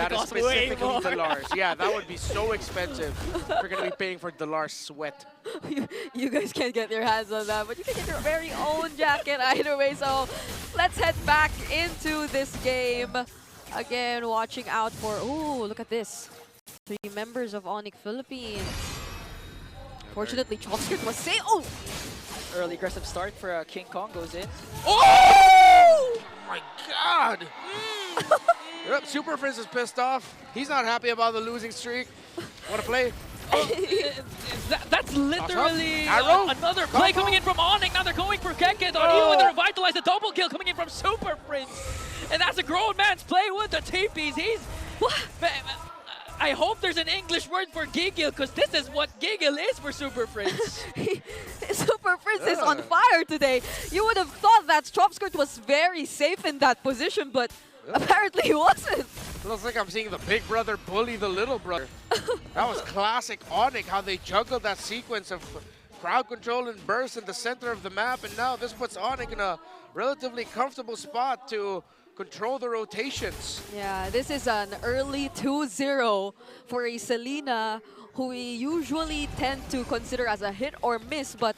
That is cost way specifically more. Delar's. Yeah, that would be so expensive. We're going to be paying for Delar's sweat. You guys can't get your hands on that, but you can get your very own jacket either way. So let's head back into this game. Again, watching out for... Ooh, look at this. 3 members of ONIC Philippines. Fortunately, Chopskirt was safe. Oh! Early aggressive start for King Kong goes in. Oh! My God! Yep, Super Prince is pissed off. He's not happy about the losing streak. Want to play? Oh, that's literally Arrow? another play coming in from ONIC. Now they're going for Keket. Even with the revitalize, the double kill coming in from Super Prince. And that's a grown man's play with the TPs. He's... I hope there's an English word for giggle, because this is what giggle is for Super Prince. Super Prince is on fire today. You would have thought that Chopskirt was very safe in that position, but apparently he wasn't. Looks like I'm seeing the big brother bully the little brother. That was classic ONIC, how they juggled that sequence of crowd control and burst in the center of the map, and now this puts ONIC in a relatively comfortable spot to control the rotations. Yeah, this is an early 2-0 for a Selena who we usually tend to consider as a hit or miss, but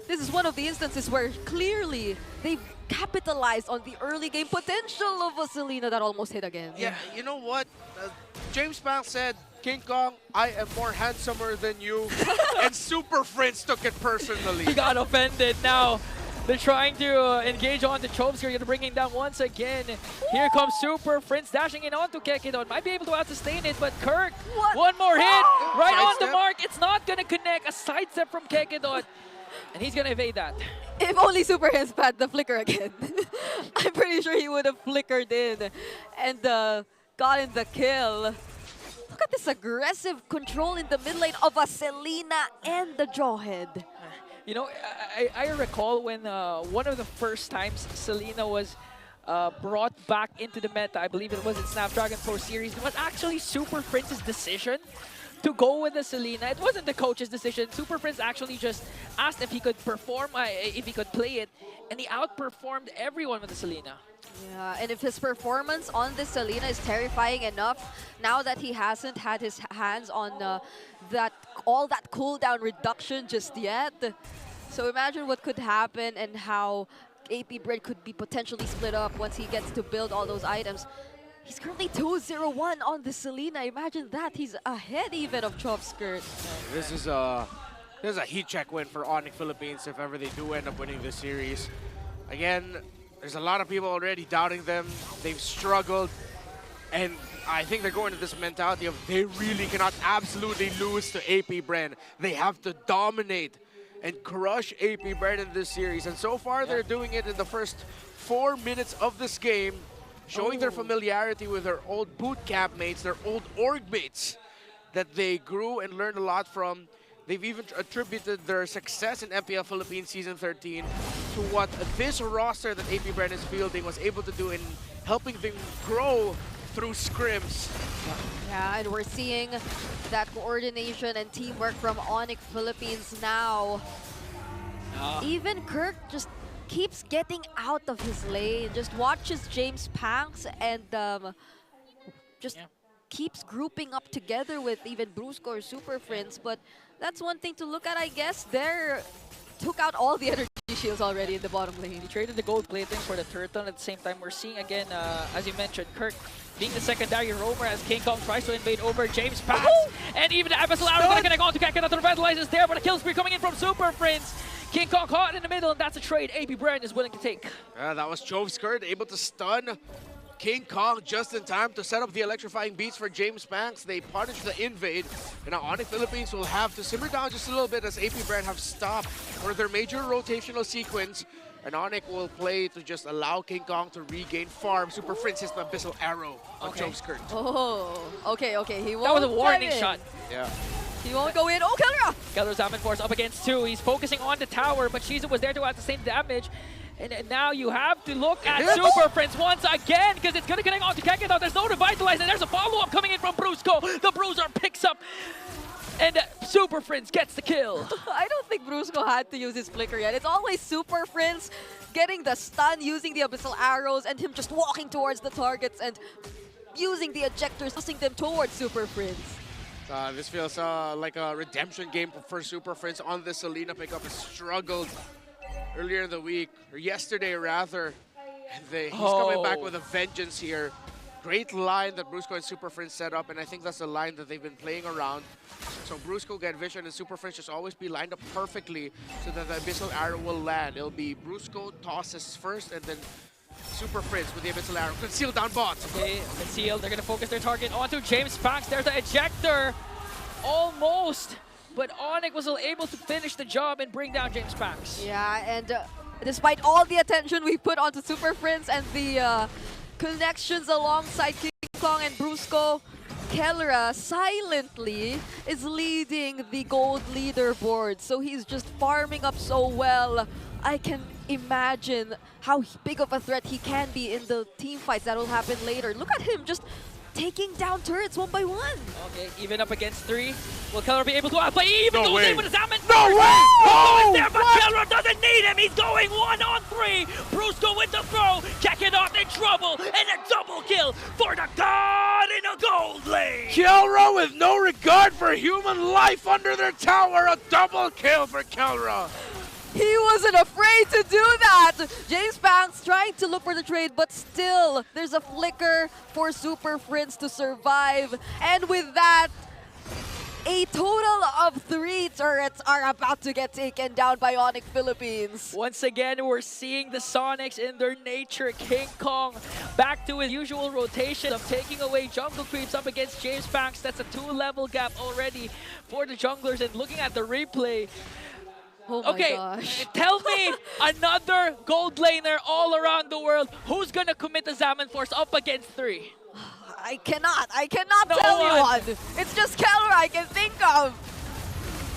this is one of the instances where clearly they've capitalized on the early game potential of a Selena that almost hit again. Yeah, you know what? James Pang said, King Kong, I am more handsomer than you. And Super Prince took it personally. He got offended. Now they're trying to engage on the Chopes here, to bring him down once again. Here comes Super Prince dashing in onto Kekidon. Might be able to out-sustain it, but Kirk, one more hit, right on the mark. It's not going to connect. A sidestep from Kekidon, and he's going to evade that. If only Super Hands had the flicker again. I'm pretty sure he would have flickered in and gotten the kill. Look at this aggressive control in the mid lane of a Selena and the Jawhead. You know, I recall when one of the first times Selena was brought back into the meta, I believe it was in Snapdragon Pro Series, it was actually Super Prince's decision to go with the Selena. It wasn't the coach's decision. Super Prince actually just asked if he could perform, if he could play it, and he outperformed everyone with the Selena. Yeah, and if his performance on this Selena is terrifying enough, now that he hasn't had his hands on all that cooldown reduction just yet, so imagine what could happen and how APBEN could be potentially split up once he gets to build all those items. He's currently 2-0-1 on the Selena. Imagine that. He's ahead even of Chopskirt. This is a heat check win for ONIC Philippines if ever they do end up winning this series. Again, there's a lot of people already doubting them. They've struggled. And I think they're going to this mentality of they really cannot absolutely lose to APBEN. They have to dominate and crush APBEN in this series. And so far, they're doing it in the first 4 minutes of this game, showing their familiarity with their old boot camp mates, their old org mates that they grew and learned a lot from. They've even attributed their success in MPL Philippines Season 13 to what this roster that APBEN is fielding was able to do in helping them grow through scrims. Yeah, and we're seeing that coordination and teamwork from ONIC Philippines now. Even Kirk just keeps getting out of his lane, just watches James Panks and just keeps grouping up together with even Brusco or Super Prince. But that's one thing to look at, I guess. They took out all the energy shields already in the bottom lane. He traded the gold plating for the turtle. At the same time, we're seeing again, as you mentioned, Kirk being the secondary roamer as King Kong tries to invade over James Panks. And even the Abyssal Arrow going to go on to Kekidon. The revitalize is there, but a kill spree coming in from Super Prince. King Kong caught in the middle, and that's a trade APBEN is willing to take. That was Chopskirt able to stun King Kong just in time to set up the electrifying beats for James Panks. They punish the invade, and now ONIC Philippines will have to simmer down just a little bit as APBEN have stopped for their major rotational sequence. And ONIC will play to just allow King Kong to regain farm. Super Prince hits the Abyssal Arrow on Chopskirt. Oh, okay. He won't. That was a warning shot. Yeah. He won't go in. Oh, Kellera! Keller's Diamond Force up against 2. He's focusing on the tower, but Shizu was there to add the same damage. And now you have to look at Super Prince once again, because it's going to connect on to Kekidon. There's no revitalize, and there's a follow-up coming in from Brusco. The Bruiser picks up, and Super Prince gets the kill. I don't think Brusco had to use his flicker yet. It's always Super Prince getting the stun, using the Abyssal Arrows, and him just walking towards the targets. And using the ejectors, tossing them towards Super Prince. This feels like a redemption game for Super Prince on the Selena pickup. Has struggled earlier in the week, or yesterday rather. And he's coming back with a vengeance here. Great line that Brusco and Super Prince set up, and I think that's the line that they've been playing around. So Brusco get vision and Super Prince just always be lined up perfectly so that the Abyssal Arrow will land. It'll be Brusco tosses first, and then Super Prince with the Abyssal Arrow. Conceal down bot. Okay, Conceal. They're going to focus their target onto James Pax. There's the ejector. Almost. But ONIC was able to finish the job and bring down James Pax. Yeah, and despite all the attention we put onto Super Prince and the connections alongside King Kong and Brusco, Kellra silently is leading the gold leaderboard. So he's just farming up so well. I can imagine how big of a threat he can be in the team fights that will happen later. Look at him just taking down turrets one by one. Okay, even up against 3. Will Kellra be able to outplay? Even goes in with his Zaman. No way! Oh, there, but Kellra doesn't need him. He's going 1-on-3. Brusco with the throw. Kakarot in trouble. And a double kill for the god in a gold lane. Kellra with no regard for human life under their tower. A double kill for Kellra. He wasn't afraid to do that! James Banks trying to look for the trade, but still, there's a flicker for Super Prince to survive. And with that, a total of 3 turrets are about to get taken down by ONIC Philippines. Once again, we're seeing the Sonics in their nature. King Kong back to his usual rotation of taking away jungle creeps up against James Banks. That's a 2-level gap already for the junglers. And looking at the replay, oh my okay, gosh. tell me another gold laner all around the world who's gonna commit the Zaman Force up against 3. I cannot No tell you one. one. It's just Kellra I can think of.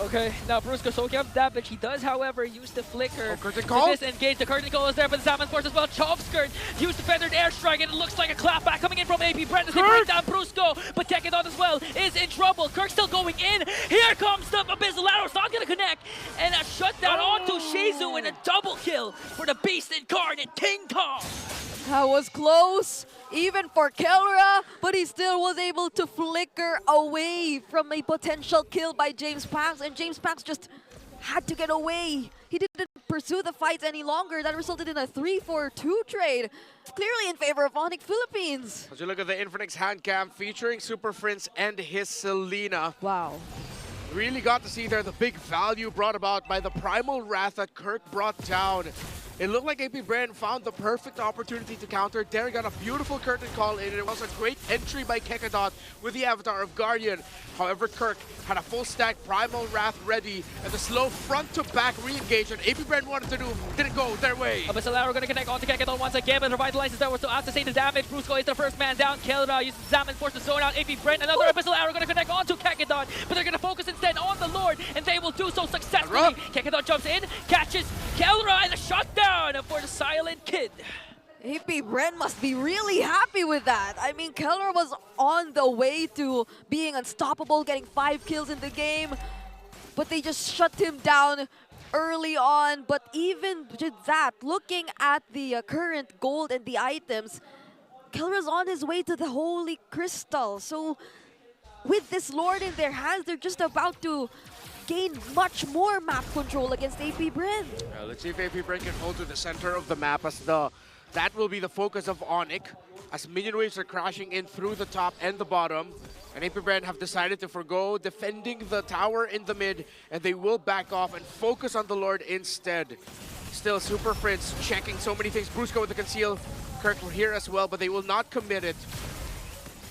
Okay, now Brusco soaking up damage. He does, however, use the flicker curtain to call? disengage. The curtain call is there, but the Zaman Force as well. Chop Skirt used the feathered airstrike, and it looks like a clapback coming in from APBEN as they bring down Brusco. But Tekadon as well is in trouble. Kirk still going in. Here comes the Abyssal Arrow. It's not going to connect. And a shutdown onto Shizu and a double kill for the Beast Incarnate, King Kong. That was close, even for Kellra, but he still was able to flicker away from a potential kill by James Pax, and James Pax just had to get away. He didn't pursue the fight any longer. That resulted in a 3-4-2 trade, clearly in favor of ONIC Philippines. As you look at the Infinix hand cam featuring Super Prince and his Selena, Wow. really got to see there the big value brought about by the Primal Wrath that Kirk brought down. It looked like APBEN found the perfect opportunity to counter. Darren got a beautiful curtain call in, and it was a great entry by Kekadot with the avatar of Guardian. However, Kirk had a full stack Primal Wrath ready, and the slow front-to-back re-engage that APBEN wanted to do didn't go their way. Abyssal Arrow going to connect onto Kekadon once again, but Revitalizes there was to out to say the damage. Brusco is the first man down. Kellra uses Zaman Force to zone out APBEN. Another Abyssal Arrow going to connect onto Kekadon, but they're going to focus instead on the Lord, and they will do so successfully. Kekadon jumps in, catches Kellra, and a shutdown for the Silent Kid. APBEN must be really happy with that. I mean, Kellra was on the way to being unstoppable, getting 5 kills in the game, but they just shut him down early on. But even with that, looking at the current gold and the items, Kellra's on his way to the Holy Crystal. So with this Lord in their hands, they're just about to gain much more map control against APBEN. Let's see if APBEN can hold to the center of the map, as that will be the focus of ONIC, as minion waves are crashing in through the top and the bottom. And APBEN have decided to forgo defending the tower in the mid, and they will back off and focus on the Lord instead. Still, Super Prince checking so many things. Brusco with the conceal. Kirk here as well, but they will not commit it.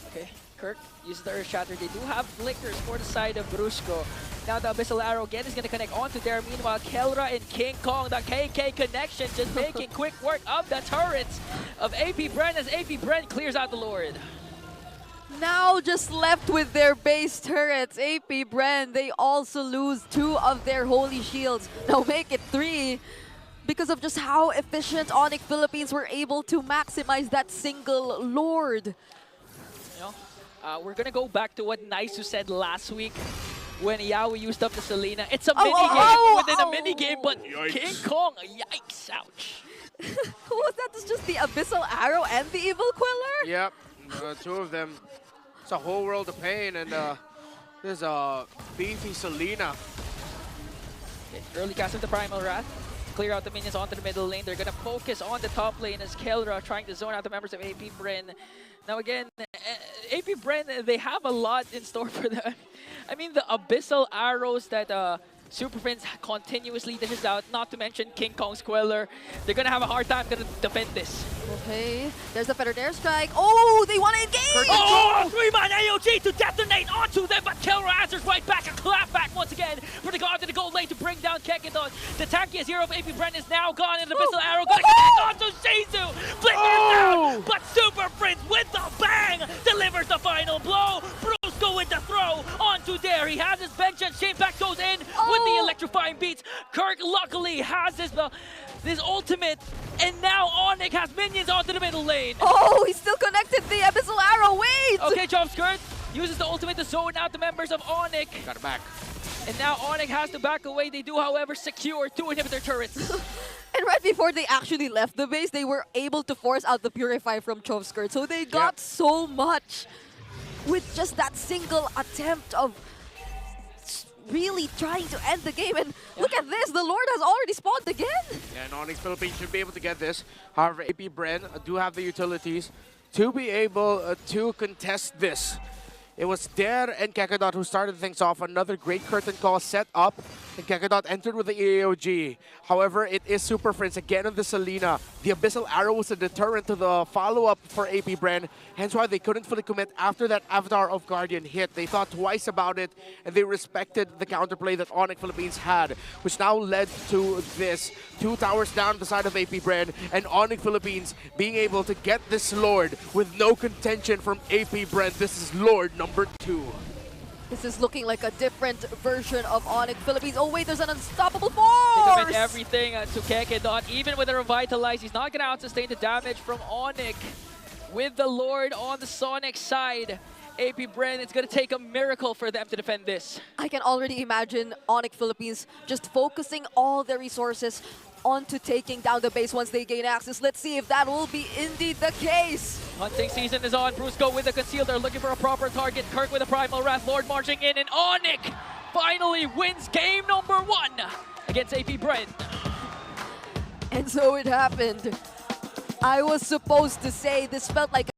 Okay, Kirk uses the Earth Shatter. They do have flickers for the side of Brusco. Now the Abyssal Arrow again is going to connect onto there. Meanwhile, Kellra and King Kong, the KK connection, just making quick work of the turrets of APBEN as APBEN clears out the Lord. Now just left with their base turrets, APBEN, they also lose 2 of their holy shields. Now make it 3 because of just how efficient ONIC Philippines were able to maximize that single Lord. You know, we're going to go back to what Naisu said last week when Yaoi used up the Selena. It's a mini game within a mini game, but Yikes. King Kong, yikes, ouch. Was that just the Abyssal Arrow and the Evil Queller? Yep. Two of them. It's a whole world of pain, and there's a beefy Selena. Early cast of the Primal Wrath. Clear out the minions onto the middle lane. They're going to focus on the top lane as Kelra trying to zone out the members of APBEN. Now again, APBEN, they have a lot in store for them. I mean, the abyssal arrows that Super Prince continuously dishes out, not to mention King Kong's Queller. They're going to have a hard time to defend this. Okay, there's the Feather Dare Strike. Oh, they want to engage! Oh, 3-man AOG to detonate onto them, but Kelra answers right back, a clap back once again for the guard to the gold lane to bring down Kekidon. The tankiest hero of AP is now gone, and the Abyssal Arrow gonna connect onto Shizu! Flipping him down, but Super Prince with the bang delivers the final blow. Brusco with the throw onto Dare. He has his bench and Shane back goes in with the electrifying beats. Kirk luckily has his ultimate, and now ONIC has minions onto the middle lane. Oh, he still connected the Abyssal Arrow. Wait! Okay, Chop Skirt uses the ultimate to zone out the members of ONIC. Got it back. And now ONIC has to back away. They do, however, secure 2 inhibitor turrets. And right before they actually left the base, they were able to force out the Purify from Chov Skirt. So they got so much with just that single attempt of really trying to end the game. And look at this, the Lord has already spawned again. Yeah, and ONIC Philippines should be able to get this. However, APBEN do have the utilities to be able to contest this. It was Dare and Kekidot who started things off. Another great curtain call set up, and Kekidot entered with the AOG. However, it is Super Prince again on the Selena. The Abyssal Arrow was a deterrent to the follow-up for APBEN, hence why they couldn't fully commit after that Avatar of Guardian hit. They thought twice about it, and they respected the counterplay that ONIC Philippines had, which now led to this. 2 towers down the side of APBEN, and ONIC Philippines being able to get this Lord with no contention from APBEN. This is Lord number 2. This is looking like a different version of ONIC Philippines. Oh wait, there's an unstoppable force! They commit everything to Kekidot. Even with a Revitalize, he's not going to out-sustain the damage from ONIC. With the Lord on the Sonic side, APBEN, it's going to take a miracle for them to defend this. I can already imagine ONIC Philippines just focusing all their resources onto taking down the base once they gain access. Let's see if that will be indeed the case. Hunting season is on. Brusco with the conceal. They're looking for a proper target. Kirk with a Primal Wrath. Lord marching in, and ONIC finally wins game number 1 against APBEN. And so it happened. I was supposed to say this felt like